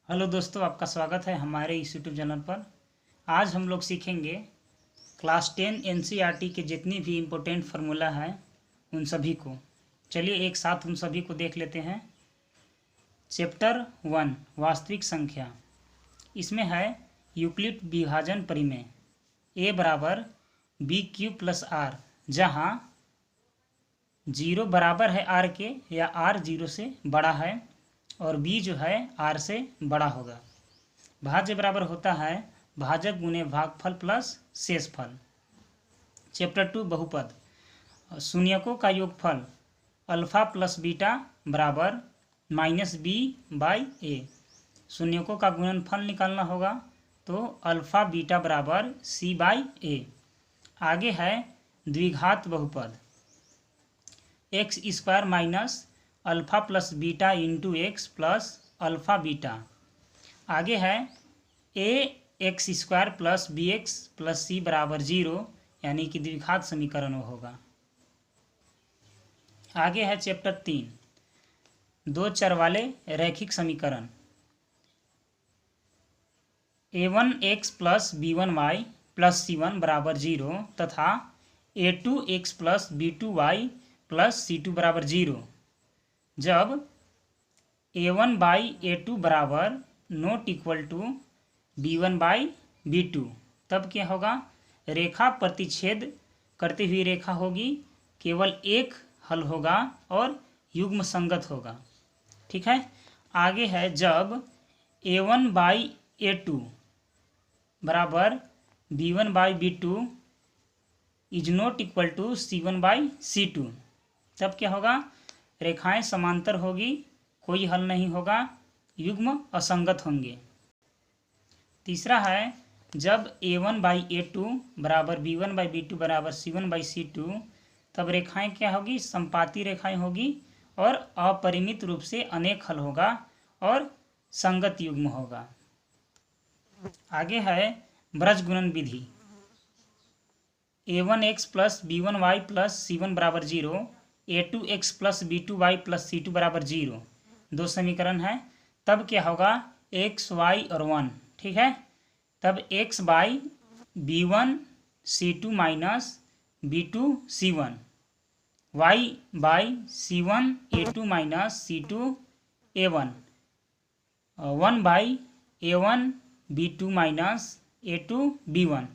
Hello दोस्तों, आपका स्वागत है हमारे इस यूट्यूब चैनल पर। आज हम लोग सीखेंगे क्लास 10 एनसीईआरटी के जितनी भी इम्पोर्टेंट फार्मूला हैं उन सभी को। चलिए एक साथ उन सभी को देख लेते हैं। चैप्टर 1 वास्तविक संख्या, इसमें है यूक्लिड विभाजन परिमेय a बराबर बी क्यू प्लस आर, जहाँ 0 बराबर है r के या r 0 से बड़ा है और b जो है r से बड़ा होगा। भाज्य बराबर होता है भाजक गुने भागफल प्लस शेषफल। चैप्टर 2 बहुपद, शून्यकों का योगफल अल्फा प्लस बीटा बराबर माइनस बी बाई ए। शून्यकों का गुणनफल निकालना होगा तो अल्फा बीटा बराबर सी बाई ए। आगे है द्विघात बहुपद, x square minus alpha plus beta into x plus alpha beta. आगे है a x square plus b x plus c बराबर 0, यानी कि द्विघात समीकरण होगा। आगे है चैप्टर 3 दो चर वाले रैखिक समीकरण, a1x plus b1y plus c1 बराबर 0 तथा a2x plus b2y plus c2 बराबर 0। जब a1 बाई a2 बराबर not equal to b1 by b2, तब क्या होगा? रेखा प्रतिच्छेद करती हुई रेखा होगी, केवल एक हल होगा और युग्म संगत होगा। ठीक है। आगे है जब a1 बाई a2 बराबर b1 by b2 is not equal to c1 by c2, तब क्या होगा? रेखाएं समांतर होगी, कोई हल नहीं होगा, युग्म असंगत होंगे। तीसरा है जब a1 बाई a2 बराबर b1 बाई b2 बराबर c1 बाई c2, तब रेखाएं क्या होगी? संपाती रेखाएं होगी और अपरिमित रूप से अनेक हल होगा और संगत युग्म होगा। आगे है ब्रज गुणन विधि, a1x plus b1y plus c1 बराबर 0, a2x plus b2y plus c2 बराबर 0, दो समीकरण है। तब क्या होगा? x y और 1। ठीक है। तब x by b1 c2 minus b2 c1, y by c1 a2 minus c2 a1, 1 by a1 b2 minus a2 b1।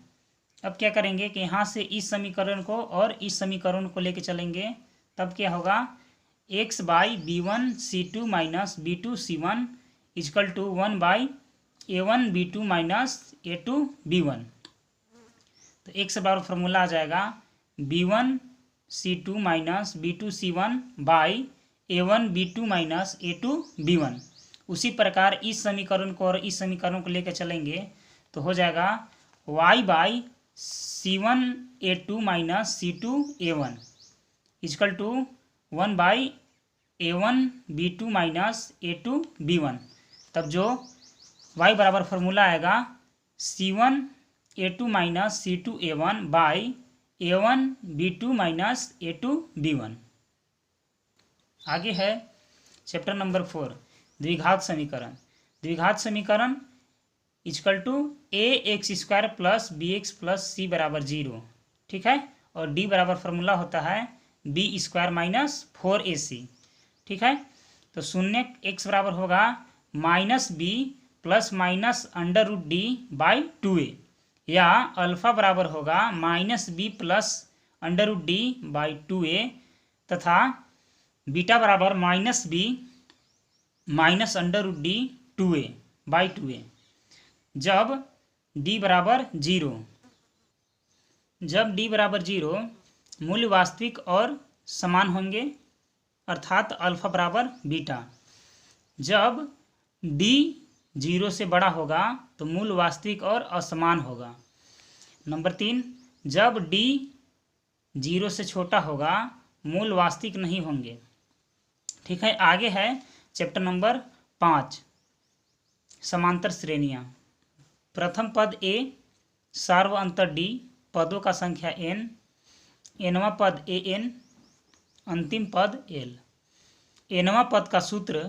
अब क्या करेंगे कि यहाँ से इस समीकरण को और इस समीकरण को लेके चलेंगे, तब क्या होगा? x by b1 c2 minus b2 c1 is equal to 1 by a1 b2 minus a2 b1। तो x बराबर फॉर्मूला आ जाएगा b1 c2 minus b2 c1 by a1 b2 minus a2 b1। उसी प्रकार इस समीकरण को और इस समीकरण को लेकर चलेंगे तो हो जाएगा y by c1 a2 minus c2 a1 is equal to 1 by a1 b2 minus a2 b1। तब जो y बराबर फॉर्मूला आएगा c1 a2 minus c2 a1 by a1 b2 minus a2 b1। आगे है चैप्टर नंबर 4 द्विघात समीकरण। द्विघात समीकरण is equal to a x square plus b x plus c बराबर 0। ठीक है। और d बराबर फॉर्मूला होता है बी स्क्वायर माइनस 4ac। ठीक है। तो शून्य x बराबर होगा minus B plus minus under root D by 2a, या अल्फा बराबर होगा minus B plus under root D by 2a, तथा बीटा बराबर minus B minus under root D 2a by 2a। जब d बराबर 0, जब d बराबर 0 मूल्य वास्तविक और समान होंगे, अर्थात अल्फा बराबर बीटा। जब d 0 से बड़ा होगा तो मूल्य वास्तविक और असमान होगा। नंबर 3, जब d 0 से छोटा होगा मूल्य वास्तविक नहीं होंगे। ठीक है। आगे है चैप्टर नंबर 5 समांतर श्रेणियाँ। प्रथम पद a, सार्व अंतर d, पदों का संख्या n, nवां पद an, अंतिम पद l। nवां पद का सूत्र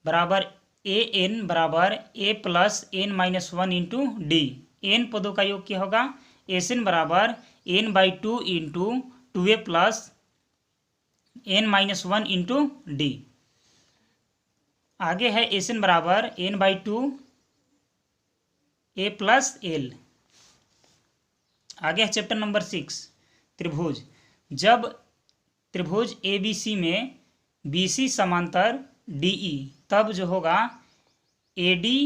बराबर ए एन बराबर a plus n minus one into d. N पदों का योग क्या होगा, एस एन बराबर n by two into two a plus n minus one into d. आगे है एस एन बराबर n by two a plus l. आगे है चैप्टर नंबर 6 त्रिभुज। जब त्रिभुज ए बी सी में बी सी समांतर डी ई, तब जो होगा ए डी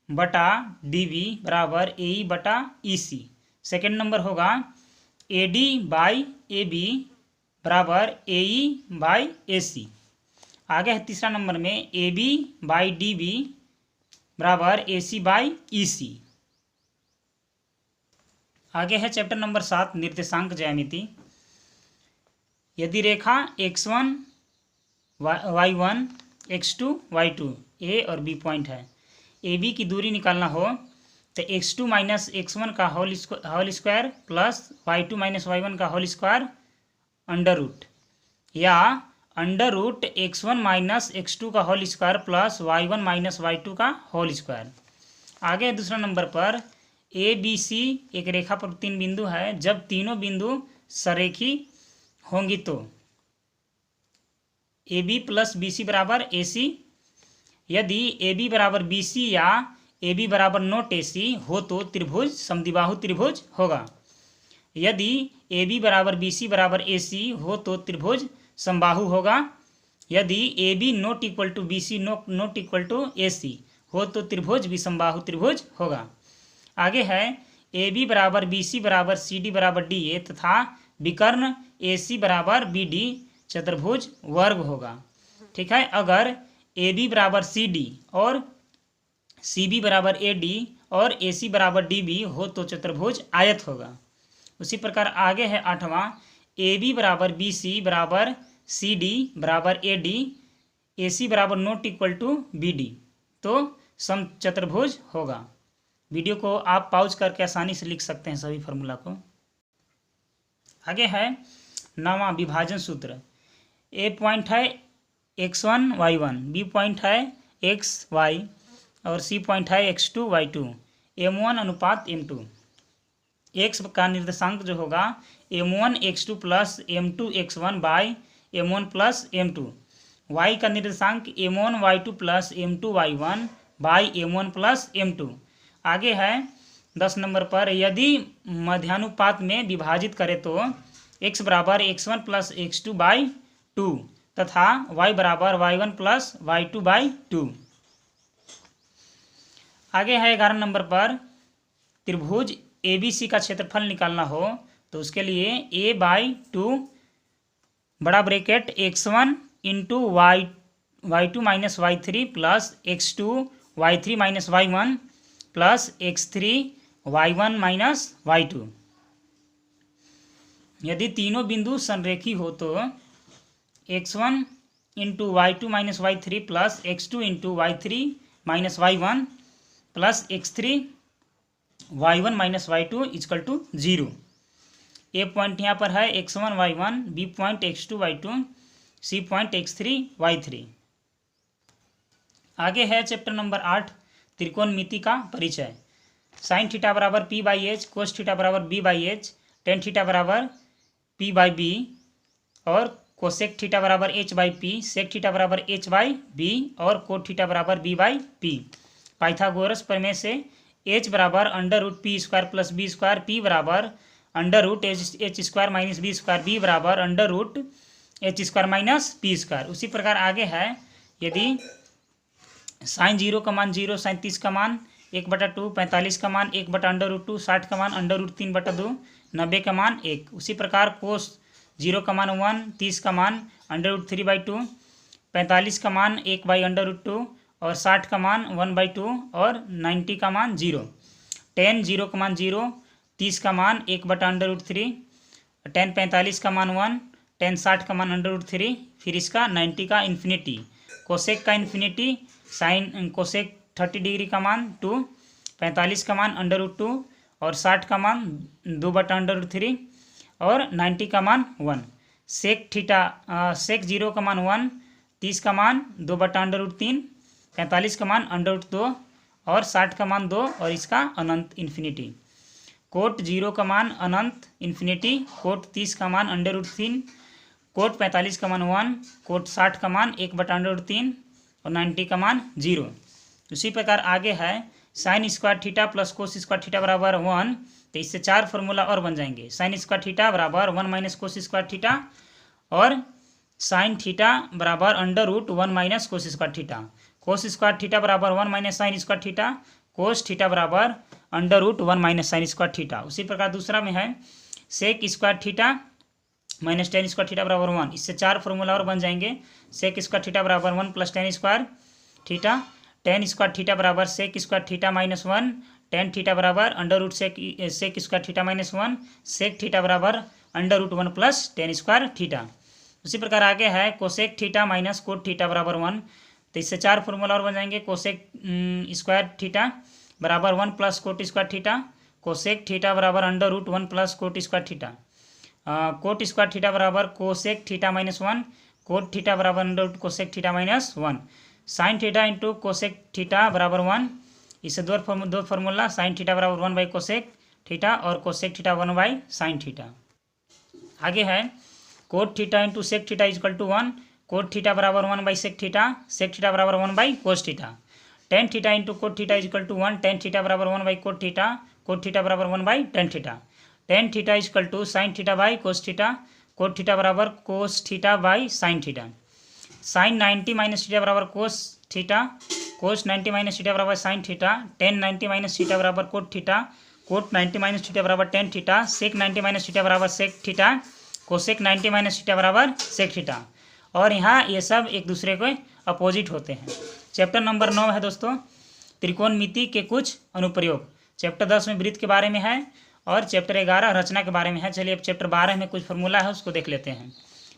बटा डी बी बराबर ए ई बटा ई सी। सेकेंड नंबर होगा A D by A B बराबर ए ई बाई ए सी। आगे है तीसरा नंबर में A B by D B बराबर ए सी बाई ई सी। आगे है चैप्टर नंबर 7 निर्देशांक ज्यामिति। यदि रेखा x1 y1 x2 y2 ए और बी पॉइंट है, ए बी की दूरी निकालना हो तो x2 माइनस x1 का whole square plus y2 minus y1 का होल स्क्वायर अंडर रूट, या under root x1 minus x2 का whole square plus y1 minus y2 का होल स्क्वायर। आगे दूसरा नंबर पर ए बी सी एक रेखा पर 3 बिंदु है। जब तीनों बिंदु सरेखी होंगी तो A B plus B C बराबर ए सी। यदि ए बी बराबर बी सी या ए बी बराबर नॉट ए सी हो तो त्रिभुज समद्विबाहु त्रिभुज होगा। यदि ए बी बराबर बी सी बराबर ए सी हो तो त्रिभुज समबाहु होगा। यदि a b not equal to b c not equal to a c हो तो त्रिभुज विसमबाहु त्रिभुज होगा। आगे है ए बी बराबर बी सी बराबर सी डी बराबर डी ए तथा विकर्ण ए सी बराबर बी डी चतुर्भुज वर्ग होगा। ठीक है, अगर ए बी बराबर सी डी और सी बी बराबर ए डी और ए सी बराबर डी बी हो तो चतुर्भुज आयत होगा। उसी प्रकार आगे है 8वां, ए बी बराबर बी सी बराबर सी डी बराबर ए डी ए सी बराबर not equal to B D तो समचतुर्भुज होगा। वीडियो को आप पॉज करके आसानी से लिख सकते हैं सभी फार्मूला को। आगे है 9वां विभाजन सूत्र। ए पॉइंट है x1 y1, बी पॉइंट है x y और सी पॉइंट है x2 y2, m1 अनुपात m2। x का निर्देशांक जो होगा m1 x2 plus m2 x1 by m1 plus m2। y का निर्देशांक m1 y2 plus m2 y1 by m1 plus m2। आगे है 10 नंबर पर, यदि मध्यानुपात में विभाजित करें तो x बराबर x1 प्लस x2 बाई 2 तथा y बराबर y1 प्लस y2 बाई 2। आगे है 11 नंबर पर, त्रिभुज ए बी सी का क्षेत्रफल निकालना हो तो उसके लिए a बाई 2 बड़ा bracket x1 into y2 minus y3 plus x2 y3 minus y1 plus x3 y1 minus y2। यदि तीनों बिंदु संरेखी हो तो x1 into y2 minus y3 plus x2 into y3 minus y1 plus x3 y1 minus y2 equal to 0। A point यहाँ पर है x1 y1, B point x2 y2, C point x3 y3। आगे है चैप्टर नंबर 8 त्रिकोणमिति का परिचय। Sine theta बराबर p by H, cos theta बराबर b by H, tan theta बराबर p बाई बी और कोसेक थीटा बराबर h by P, sec theta बराबर h बाई बी और कोट थीटा बराबर b बाई पी। पाइथागोरस प्रमेय से h बराबर under root P square plus B square, p बराबर under root H square minus B square, b बराबर under root H square minus P square. उसी प्रकार आगे है, यदि साइन 0 का मान 0, साइन 30 का मान 1/2, 45 का मान 1 अंडर रूट 2, 60 का मान अंडर रूट 3/2, 90 का मान 1। उसी प्रकार कोस 0 का मान 1, 30 का मान अंडर रूट 3/2, 45 का मान 1 बाई अंडर रूट 2 और 60 का मान 1/2 और 90 का मान 0। टेन 0 का मान 0, 30 का मान 1 अंडर रूट 3, टेन 45 का मान 1, टेन 60 का मान अंडर रूट 3, फिर इसका 90 का इन्फिनिटी, कोसेक का इन्फिनिटी, साइन कोसेक 30 डिग्री का मान 2, 45 का मान अंडर रूट 2 और 60 का मान 2 अंडर रूट 3 और 90 का मान 1। सेक 0 का मान 1, 30 का मान 2 अंडर रूट 3, 45 का मान √2 और 60 का मान 2 और इसका अनंत इन्फिनिटी। कोट 0 का मान अनंत इन्फिनिटी, कोट 30 का मान √3, कोट 45 का मान 1, कोट 60 का मान 1/√3 और 90 का मान 0। उसी प्रकार आगे है sine square theta plus cos square theta बराबर 1, तो इससे 4 फार्मूला और बन जाएंगे। साइन स्क्वायर थीटा बराबर 1 - कोस स्क्वायर थीटा और साइन थीटा बराबर √1 - cos square theta, cos square theta बराबर 1 - साइन स्क्वायर थीटा, कोस थीटा बराबर √1 - साइन स्क्वायर थीटा। उसी प्रकार दूसरा में है sec square theta minus tan square theta बराबर 1, इससे 4 फार्मूला और बन जाएंगे। सेक स्क्वायर थीटा बराबर 1 + tan square theta, tan square theta बराबर sec square theta -1, tan theta बराबर sec square theta -1, sec theta बराबर √1 + टेन स्क्वायर थीटा। उसी प्रकार आगे है cosec theta minus cot theta बराबर 1, तो इससे 4 फार्मूला और बन जाएंगे। कोसेक स्क्वायर थीटा बराबर 1 + cot square theta, cosec theta बराबर √1 + cot square theta, cot square theta बराबर कोसेक थीटा -1, कोट थीटा बराबर √cosec theta -1, sine theta into cosec theta बराबर 1, इससे दो फार्मूला साइन थीटा बराबर 1/कोसेक थीटा और कोसेक थीटा 1/साइन थीटा। आगे है cot theta into sec theta = 1, cot theta बराबर 1/सेक थीटा, सेक थीटा बराबर cos theta, tan theta into coat theta = 1, tan theta बराबर 1/कोट थीटा, कोट थीटा बराबर tan theta, tan theta = sine theta by cos theta, cot theta बराबर cos theta by sine theta, sine 90 - theta बराबर cos theta, cos 90 - theta बराबर sine theta, tan 90 - theta बराबर cot theta, cot 90 - theta बराबर tan theta, sec 90 - theta बराबर sec theta, cosec 90 - theta बराबर sec theta. और यहाँ ये सब एक दूसरे के अपोजिट होते हैं। चैप्टर नंबर 9 है दोस्तों त्रिकोणमिति के कुछ अनुप्रयोग। चैप्टर 10 में वृत्त के बारे में है और चैप्टर 11 रचना के बारे में है। चलिए अब चैप्टर 12 में कुछ फार्मूला है उसको देख लेते हैं।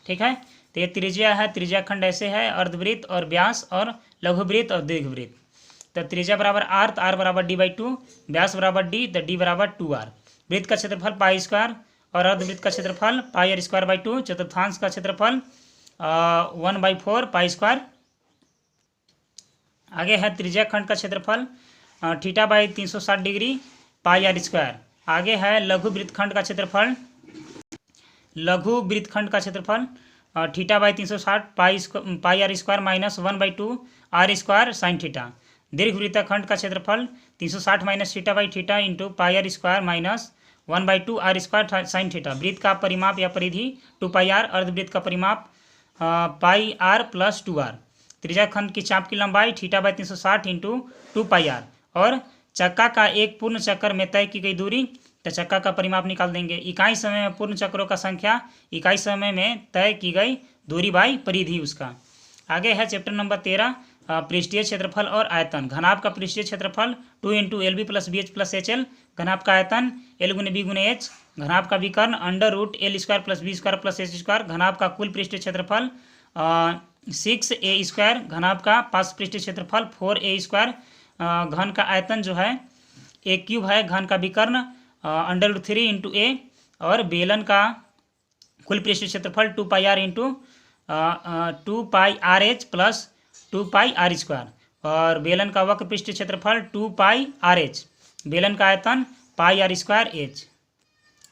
ठीक है, तो ये त्रिज्या है, त्रिज्या खंड ऐसे है, अर्धवृत्त और व्यास और लघुवृत्त और दीर्घवृत्त। तो त्रिज्या बराबर r, तो r बराबर d/2, व्यास बराबर d, तो d बराबर 2r। वृत्त का क्षेत्रफल π² और अर्धवृत्त का क्षेत्रफल πr²/2, चतुर्थांश का क्षेत्रफल 1/4 π²। आगे है त्रिज्या खंड का क्षेत्रफल θ/360 डिग्री πr²। आगे है लघु वृत्तखंड का क्षेत्रफल, लघु वृत्तखंड का क्षेत्रफल θ/360 πr² - 1/2 r² साइन थीटा। दीर्घ वृत्तखंड का क्षेत्रफल 360 - θ/θ into πr² - 1/2 r² sine theta. वृत्त का परिमाप या परिधि 2πr, अर्धवृत्त का परिमाप πr + 2r। त्रिज्या खंड की चाप की लंबाई θ/360 इंटू 2πr और चक्का का एक पूर्ण चक्कर में तय की गई दूरी, तो चक्का का परिमाप निकाल देंगे। इकाई समय में पूर्ण चक्रों का संख्या, इकाई समय में तय की गई दूरी बाई परिधि उसका। आगे है चैप्टर नंबर 13 पृष्ठीय क्षेत्रफल और आयतन। घनाभ का पृष्ठीय क्षेत्रफल 2 × LB + BH + HL, घनाभ का आयतन L × B × H, घनाभ का विकर्ण √L² + B² + H², घनाभ का कुल पृष्ठीय क्षेत्रफल 6a², घनाभ का पार्श्व पृष्ठीय क्षेत्रफल 4a², घन का आयतन जो है a³ है, घन का विकर्ण √3 × a और बेलन का कुल पृष्ठीय क्षेत्रफल 2πr × 2πrh + 2πr², और बेलन का वक्र पृष्ठीय क्षेत्रफल 2πrh, बेलन का आयतन πr²h।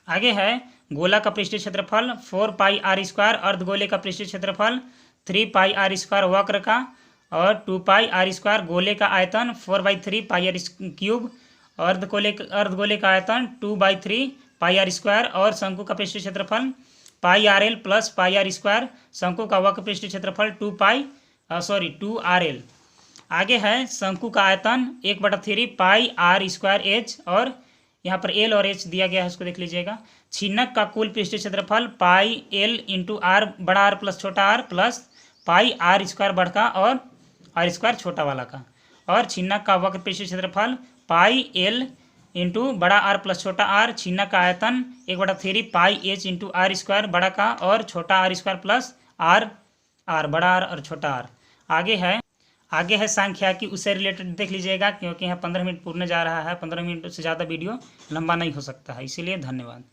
आगे है गोला का पृष्ठीय क्षेत्रफल 4πr², अर्धगोले का पृष्ठीय क्षेत्रफल 3πr², वक्र का और 2πr², गोले का आयतन 4/3 πr³, अर्धगोले का आयतन 2/3 πr², और शंकु का पृष्ठीय क्षेत्रफल πrl + πr², शंकु का वक्र पृष्ठीय क्षेत्रफल 2rl। आगे है शंकु का आयतन 1/3 πr²h, और यहाँ पर l और h दिया गया है, उसको देख लीजिएगा। छिन्नक का कुल पृष्ठीय क्षेत्रफल πl × r बड़ा r + छोटा r प्लस πr² बड़का और r² छोटा वाला का, और छिन्नक का वक्र पृष्ठीय क्षेत्रफल πl × बड़ा r + छोटा r, छिन्नक का आयतन 1/3 πh × r² बड़ा का और छोटा r² प्लस r बड़ा r और छोटा r। आगे है सांख्यिकी, उससे रिलेटेड देख लीजिएगा, क्योंकि यहाँ 15 मिनट पूर्ण जा रहा है, 15 मिनट से ज़्यादा वीडियो लंबा नहीं हो सकता है, इसीलिए धन्यवाद।